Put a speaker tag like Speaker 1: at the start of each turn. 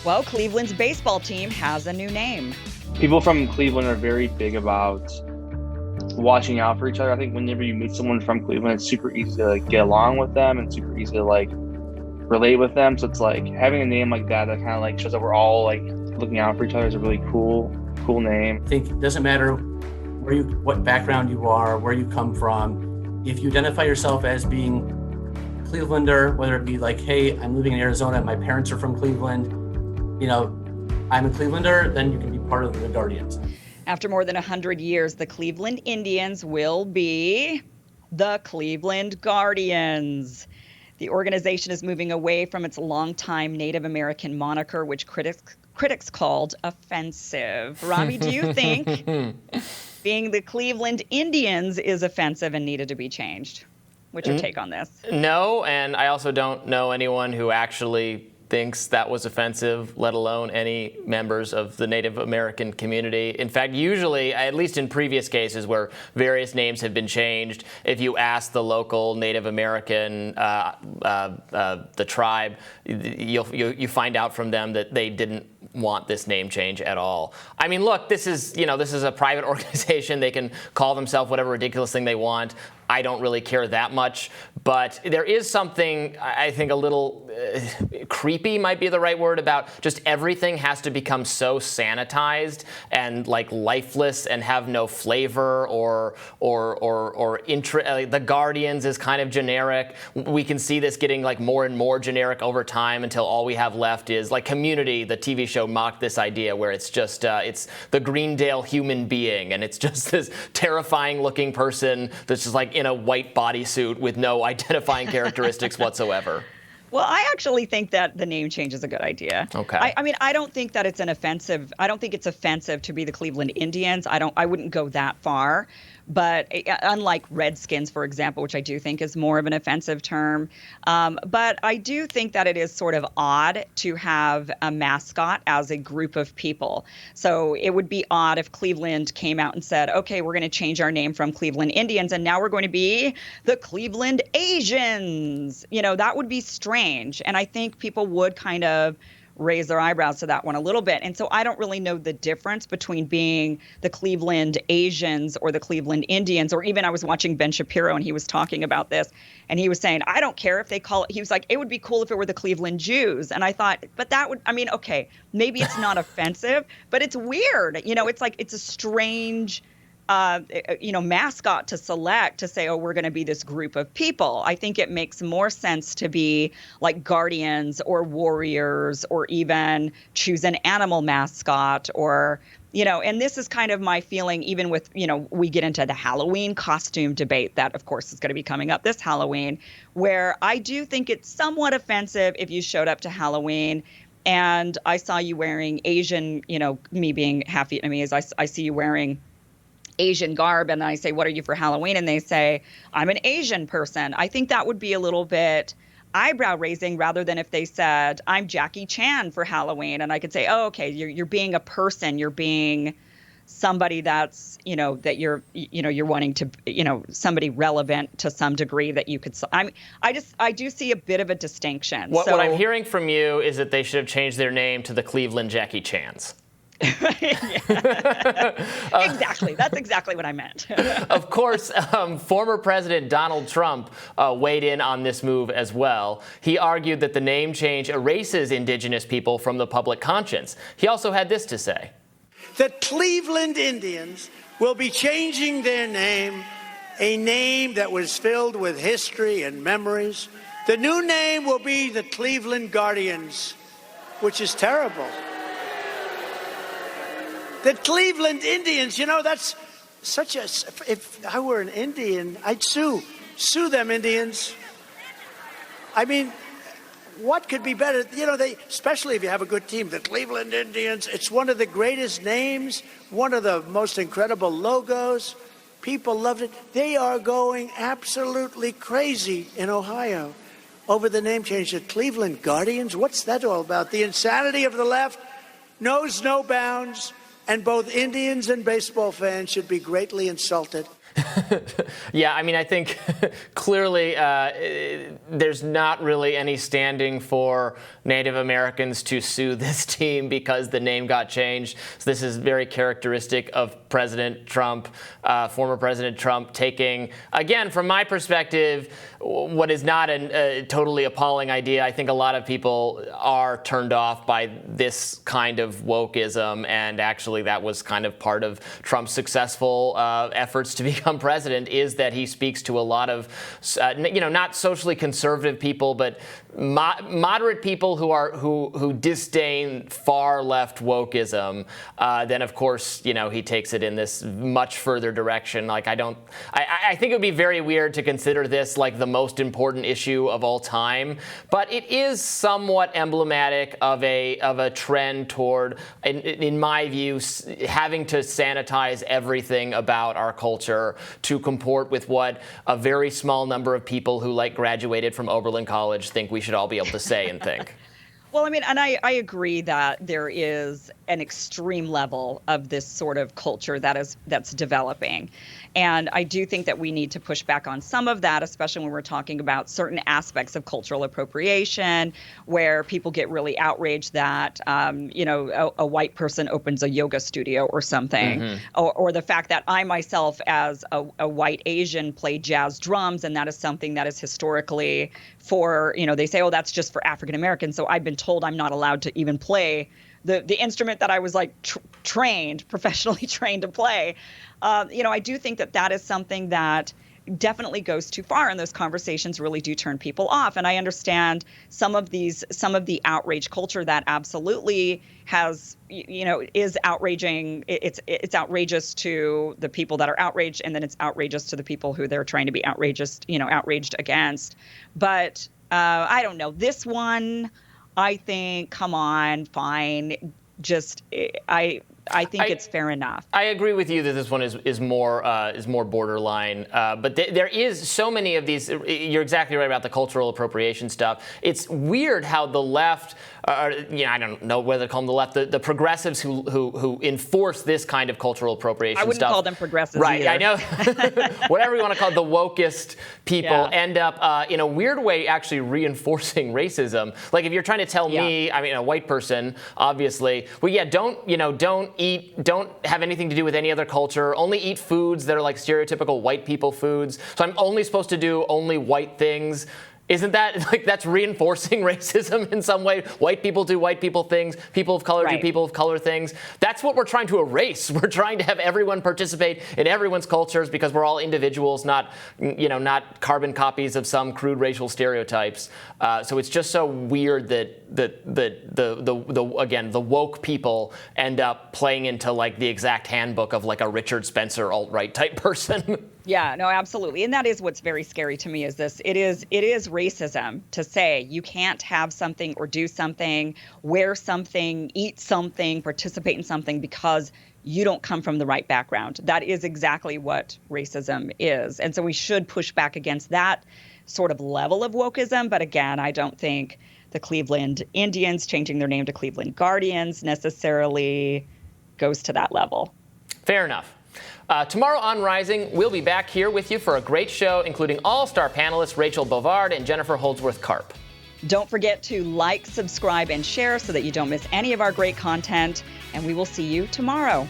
Speaker 1: Well, Cleveland's baseball team has a new name.
Speaker 2: People from Cleveland are very big about watching out for each other. I think whenever you meet someone from Cleveland, it's super easy to get along with them and super easy to relate with them. So it's having a name like that kind of shows that we're all looking out for each other is a really cool name.
Speaker 3: I think it doesn't matter what background you are, where you come from. If you identify yourself as being Clevelander, whether it be hey, I'm living in Arizona, my parents are from Cleveland, I'm a Clevelander, then you can be part of the Guardians.
Speaker 1: After more than 100 years, the Cleveland Indians will be the Cleveland Guardians. The organization is moving away from its longtime Native American moniker, which critics called offensive. Robbie, do you think being the Cleveland Indians is offensive and needed to be changed? What's your take on this?
Speaker 4: No, and I also don't know anyone who actually thinks that was offensive, let alone any members of the Native American community. In fact, usually, at least in previous cases where various names have been changed, if you ask the local Native American, the tribe, you find out from them that they didn't want this name change at all. I mean, look, this is a private organization. They can call themselves whatever ridiculous thing they want. I don't really care that much, but there is something I think a little creepy might be the right word about just everything has to become so sanitized and lifeless and have no flavor or the Guardians is kind of generic. We can see this getting more and more generic over time until all we have left is Community, the TV show mocked this idea where it's just it's the Greendale human being and it's just this terrifying looking person that's just in a white bodysuit with no identifying characteristics whatsoever.
Speaker 1: Well, I actually think that the name change is a good idea.
Speaker 4: Okay.
Speaker 1: I mean, I don't think that it's I don't think it's offensive to be the Cleveland Indians. I wouldn't go that far. But unlike Redskins, for example, which I do think is more of an offensive term. But I do think that it is sort of odd to have a mascot as a group of people. So it would be odd if Cleveland came out and said, okay, we're going to change our name from Cleveland Indians and now we're going to be the Cleveland Asians. That would be strange. And I think people would kind of raise their eyebrows to that one a little bit. And so I don't really know the difference between being the Cleveland Asians or the Cleveland Indians, or even I was watching Ben Shapiro and he was talking about this and he was saying, I don't care if they call it, he was like, it would be cool if it were the Cleveland Jews. And I thought, but that would, okay, maybe it's not offensive, but it's weird. It's a strange mascot to select to say, oh, we're going to be this group of people. I think it makes more sense to be like Guardians or Warriors or even choose an animal mascot or, and this is kind of my feeling even with, we get into the Halloween costume debate that, of course, is going to be coming up this Halloween, where I do think it's somewhat offensive if you showed up to Halloween and I saw you wearing Asian, me being half Vietnamese, I see you wearing Asian garb and I say, what are you for Halloween? And they say, I'm an Asian person. I think that would be a little bit eyebrow raising rather than if they said, I'm Jackie Chan for Halloween. And I could say, oh, okay, you're being a person. You're being somebody that's, that you're wanting to, somebody relevant to some degree that you could. I do see a bit of a distinction.
Speaker 4: What I'm hearing from you is that they should have changed their name to the Cleveland Jackie Chans.
Speaker 1: Exactly. That's exactly what I meant.
Speaker 4: Of course, former President Donald Trump weighed in on this move as well. He argued that the name change erases indigenous people from the public conscience. He also had this to say.
Speaker 5: The Cleveland Indians will be changing their name, a name that was filled with history and memories. The new name will be the Cleveland Guardians, which is terrible. The Cleveland Indians, that's such a, if I were an Indian, I'd sue them Indians. I mean, what could be better? Especially if you have a good team, the Cleveland Indians, it's one of the greatest names, one of the most incredible logos. People loved it. They are going absolutely crazy in Ohio over the name change. The Cleveland Guardians, what's that all about? The insanity of the left knows no bounds. And both Indians and baseball fans should be greatly insulted.
Speaker 4: Yeah, I think clearly there's not really any standing for Native Americans to sue this team because the name got changed. So this is very characteristic of President Trump, former President Trump, taking, again, from my perspective, what is not a totally appalling idea. I think a lot of people are turned off by this kind of wokeism, and actually that was kind of part of Trump's successful efforts to become president, is that he speaks to a lot of, not socially conservative people, but moderate people who disdain far left wokeism. Then of course, he takes it in this much further direction. Like I think it would be very weird to consider this like the most important issue of all time, but it is somewhat emblematic of a trend toward, in my view, having to sanitize everything about our culture to comport with what a very small number of people who graduated from Oberlin College think we should all be able to say and think.
Speaker 1: Well, I mean, and I agree that there is an extreme level of this sort of culture that's developing. And I do think that we need to push back on some of that, especially when we're talking about certain aspects of cultural appropriation, where people get really outraged that, a white person opens a yoga studio or something, or the fact that I myself, as a white Asian, play jazz drums, and that is something that is historically for, they say, oh, that's just for African Americans. So I've been told I'm not allowed to even play the instrument that I was professionally trained to play. I do think that is something that definitely goes too far, and those conversations really do turn people off. And I understand some of the outrage culture that absolutely has, is outraging. It's outrageous to the people that are outraged, and then it's outrageous to the people who they're trying to be outraged against. But I don't know. This one, I think, come on, fine. Just I think it's fair enough.
Speaker 4: I agree with you that this one is more borderline. But there is so many of these. You're exactly right about the cultural appropriation stuff. It's weird how the left, I don't know whether to call them the left, the progressives who enforce this kind of cultural appropriation stuff.
Speaker 1: I wouldn't call them progressives
Speaker 4: right,
Speaker 1: either.
Speaker 4: I know. Whatever you want to call it, the wokest people end up in a weird way actually reinforcing racism. Like if you're trying to tell me, I mean, a white person, obviously, don't have anything to do with any other culture. Only eat foods that are like stereotypical white people foods. So I'm only supposed to do only white things. Isn't that that's reinforcing racism in some way? White people do white people things. People of color do people of color things. That's what we're trying to erase. We're trying to have everyone participate in everyone's cultures because we're all individuals, not carbon copies of some crude racial stereotypes. So it's just so weird that the woke people end up playing into like the exact handbook of like a Richard Spencer alt-right type person.
Speaker 1: Yeah, no, absolutely. And that is what's very scary to me is this. It is racism to say you can't have something or do something, wear something, eat something, participate in something because you don't come from the right background. That is exactly what racism is. And so we should push back against that sort of level of wokeism. But again, I don't think the Cleveland Indians changing their name to Cleveland Guardians necessarily goes to that level.
Speaker 4: Fair enough. Tomorrow on Rising, we'll be back here with you for a great show, including all-star panelists Rachel Bovard and Jennifer Holdsworth-Karp.
Speaker 1: Don't forget to like, subscribe, and share so that you don't miss any of our great content, and we will see you tomorrow.